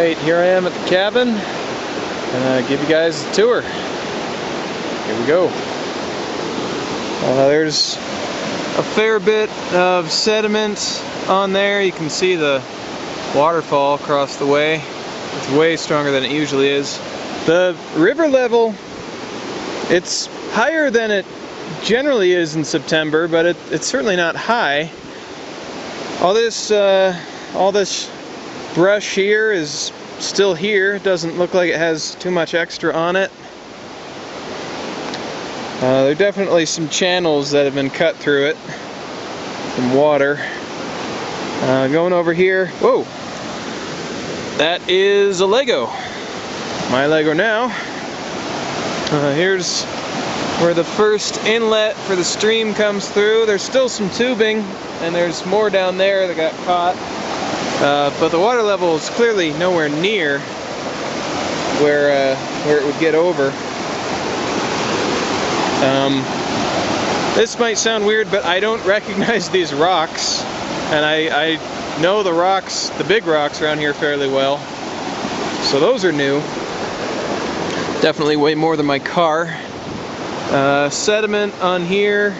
Alright, here I am at the cabin. Give you guys a tour. Here we go. There's a fair bit of sediment on there. You can see the waterfall across the way. It's way stronger than it usually is. The river level, it's higher than it generally is in September, but it's certainly not high. All this brush here is still here. It doesn't look like it has too much extra on it. There are definitely some channels that have been cut through it. Some water. Going over here. Whoa! That is a Lego. My Lego now. Here's where the first inlet for the stream comes through. There's still some tubing, and there's more down there that got caught. But the water level is clearly nowhere near where it would get over. This might sound weird, but I don't recognize these rocks, and I know the rocks, the big rocks around here fairly well. So those are new. Definitely way more than my car. Sediment on here.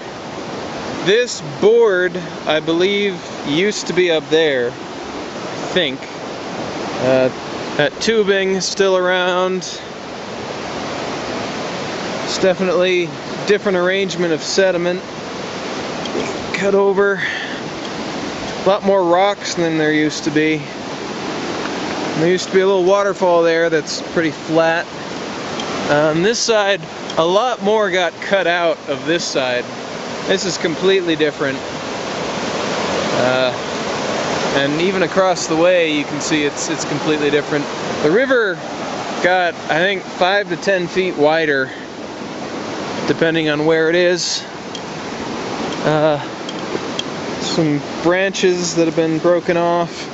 This board, I believe, used to be up there. I think. That tubing still around. It's definitely different arrangement of sediment. Cut over. A lot more rocks than there used to be. There used to be a little waterfall there that's pretty flat. On this side, a lot more got cut out of this side. This is completely different. And even across the way, you can see it's completely different. The river got, I think, 5 to 10 feet wider, depending on where it is. Some branches that have been broken off.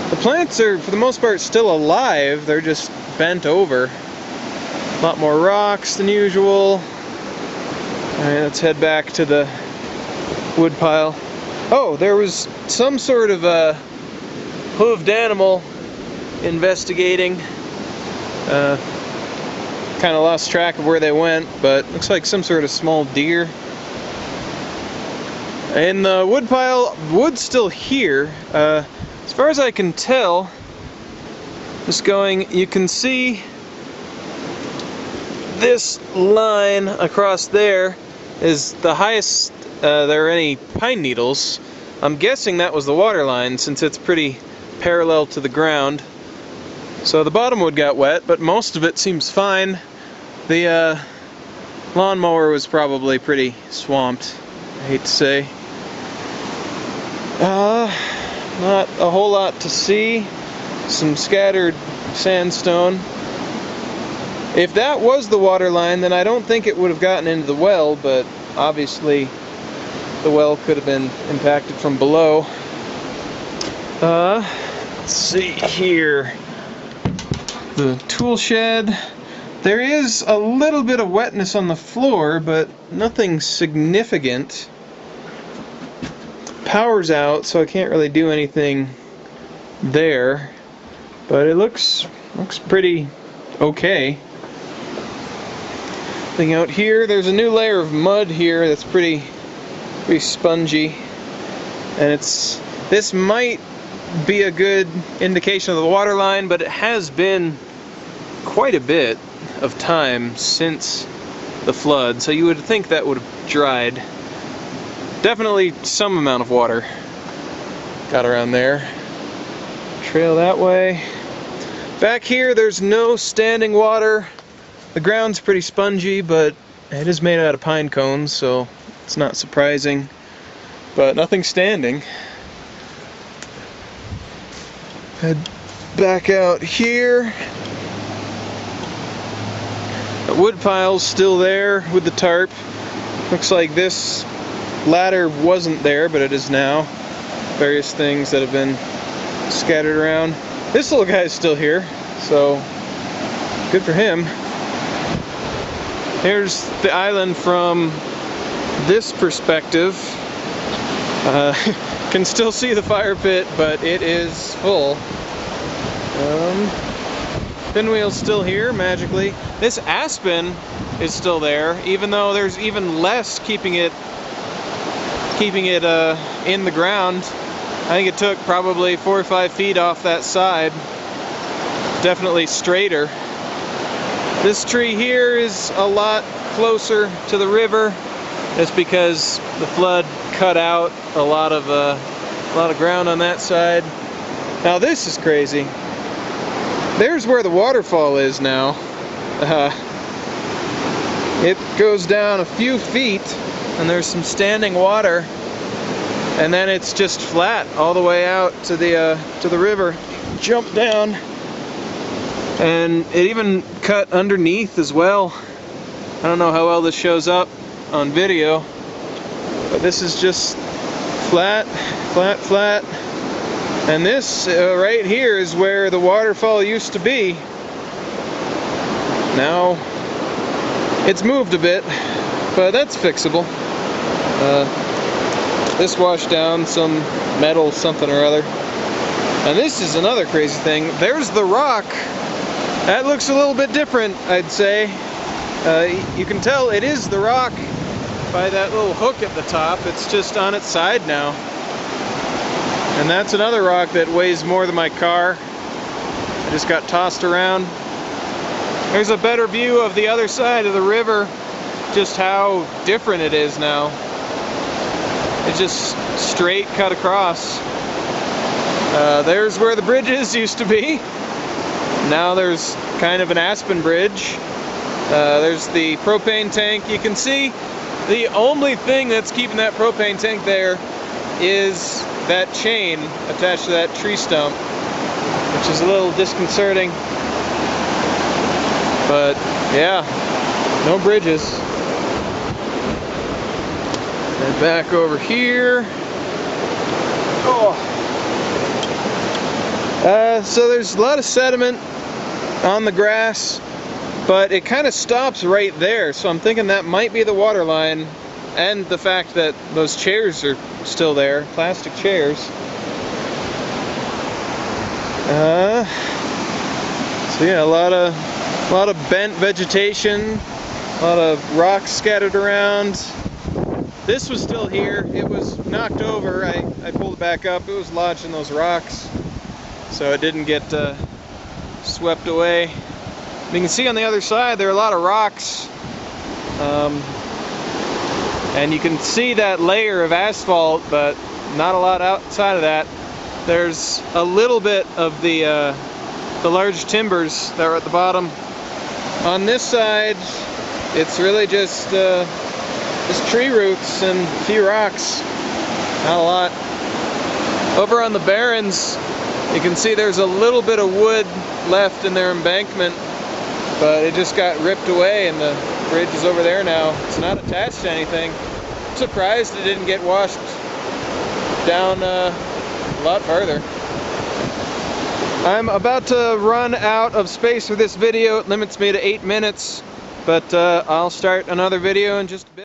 The plants are, for the most part, still alive. They're just bent over. A lot more rocks than usual. Alright, let's head back to the wood pile. Oh, there was some sort of a hooved animal investigating. Kind of lost track of where they went, but looks like some sort of small deer. And the wood pile, wood's still here. As far as I can tell, just going, you can see this line across there is the highest there are any pine needles. I'm guessing that was the water line, since it's pretty parallel to the ground. So the bottom wood got wet, but most of it seems fine. The lawnmower was probably pretty swamped, I hate to say. Not a whole lot to see. Some scattered sandstone. If that was the water line, then I don't think it would have gotten into the well, but obviously the well could have been impacted from below. Let's see here. The tool shed. There is a little bit of wetness on the floor, but nothing significant. Power's out, so I can't really do anything there. But it looks pretty okay. Thing out here, there's a new layer of mud here that's pretty spongy, and this might be a good indication of the water line, but it has been quite a bit of time since the flood, so you would think that would have dried. Definitely some amount of water got around there. Trail that way. Back here, there's no standing water. The ground's pretty spongy, but it is made out of pine cones, so it's not surprising. But nothing standing. Head back out here. The wood pile's still there with the tarp. Looks like this ladder wasn't there, but it is now. Various things that have been scattered around. This little guy's still here, so good for him. Here's the island from this perspective. Can still see the fire pit, but it is full. Pinwheel's still here, magically. This aspen is still there, even though there's even less keeping it in the ground. I think it took probably 4 or 5 feet off that side. Definitely straighter. This tree here is a lot closer to the river. That's because the flood cut out a lot of ground on that side. Now this is crazy. There's where the waterfall is now. It goes down a few feet, and there's some standing water, and then it's just flat all the way out to the river. Jump down, and it even cut underneath as well. I don't know how well this shows up on video, but this is just flat, flat, flat. And this right here is where the waterfall used to be. Now it's moved a bit, but that's fixable. This washed down some metal something or other. And this is another crazy thing. There's the rock. That looks a little bit different, I'd say. You can tell it is the rock by that little hook at the top. It's just on its side now. And that's another rock that weighs more than my car. I just got tossed around. There's a better view of the other side of the river, just how different it is now. It's just straight cut across. There's where the bridges used to be. Now there's kind of an aspen bridge. There's the propane tank. You can see the only thing that's keeping that propane tank there is that chain attached to that tree stump, which is a little disconcerting. But yeah, no bridges. And back over here. Oh. So there's a lot of sediment on the grass, but it kind of stops right there. So I'm thinking that might be the water line, and the fact that those chairs are still there, plastic chairs. So yeah, a lot of bent vegetation, a lot of rocks scattered around. This was still here. It was knocked over. I pulled it back up. It was lodged in those rocks, so it didn't get swept away. You can see on the other side there are a lot of rocks, and you can see that layer of asphalt, but not a lot outside of that. There's a little bit of the large timbers that are at the bottom. On this side, it's really just tree roots and a few rocks. Not a lot. Over on the barrens, you can see there's a little bit of wood left in their embankment, but it just got ripped away, and the bridge is over there now. It's not attached to anything. I'm surprised it didn't get washed down a lot farther. I'm about to run out of space for this video. It limits me to 8 minutes, but I'll start another video in just a bit.